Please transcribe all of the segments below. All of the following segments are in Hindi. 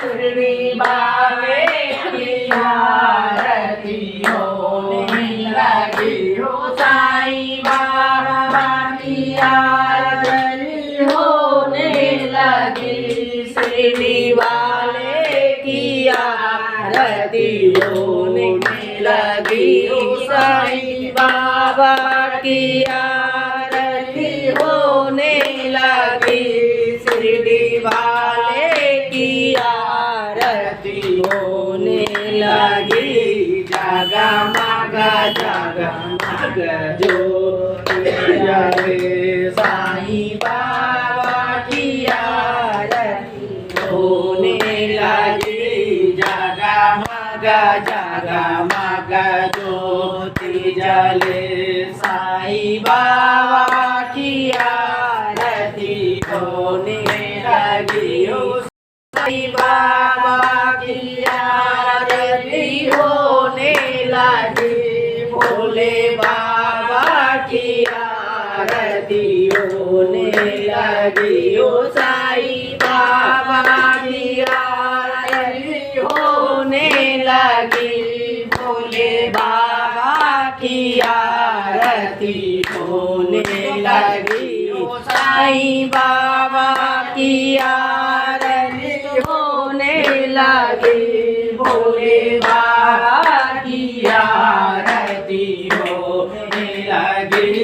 शिरडी वाले की आरती होने लगी हो साईं बाबा की आरती होने लगी शिरडी वाले की आरती होने लगी हो साईं बाबा की आरती होने लगी शिरडी वाले की आरती होने लगी जगमग जगमग ज्योति जले साईं बाबा की आरती होने लगी जगमग जगमग ज्योति जले साईं बाबा की आरती होने लगी हो साईं बाबा की आरती होने लगी भोले बाबा की आरती होने लगी हो साईं बाबा की आरती होने लगी भोले बाबा की आरती होने लगी हो साईं बाबा की आरती होने लगी भोले बाबा की आरती होने लगी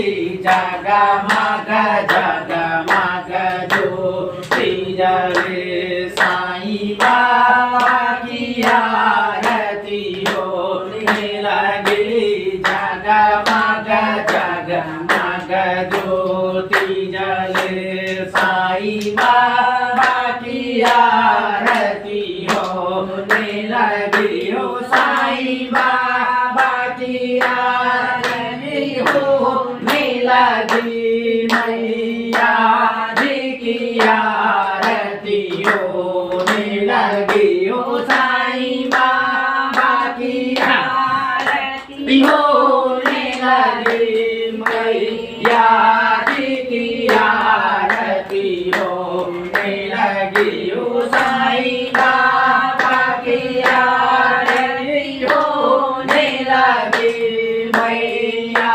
जगमग जगमग ज्योति जले साईं बाबा की आरती होने लगी जगमग जगमग ज्योति जले साईं बाबा की आरती होने लगी हो साईं बाबा की आरती होने लगी मैया जी की आरती होने लगी हो साईं बाबा की आरती होने लगी मैया जी की आरती होने लगी हो साईं बाबा की आरती होने लगी मैया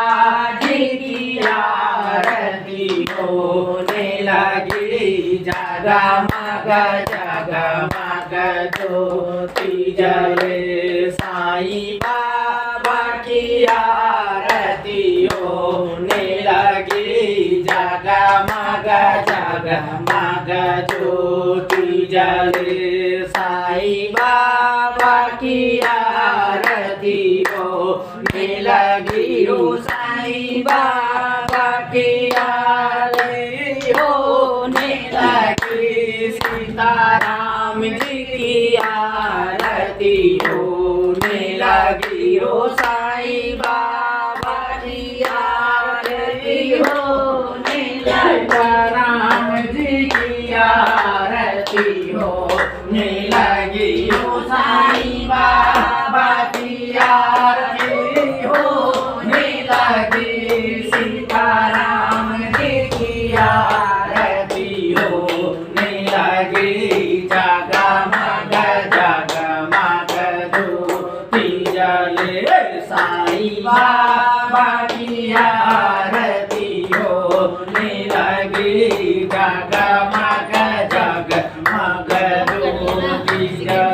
जी की आरती होने लगी जगमग जगमग ज्योति जले साईं बाबा की आरती होने लगी जगमग जगमग ज्योति जले साईं बाबा की आरती होने लगी हो साईं बाबा की आरती होने लगी सीताराम जी की आरती होने लगी हो साईं बाबा की आरती होने लगी राम जी की आरती होने लगी हो साईं बाबा की आरती होने लगी सीताराम जी की आरती होने लगी जगमग जगमग ज्योति जले साईं बाबा की आरती होने लगी जगमग जगमग ज्योति जले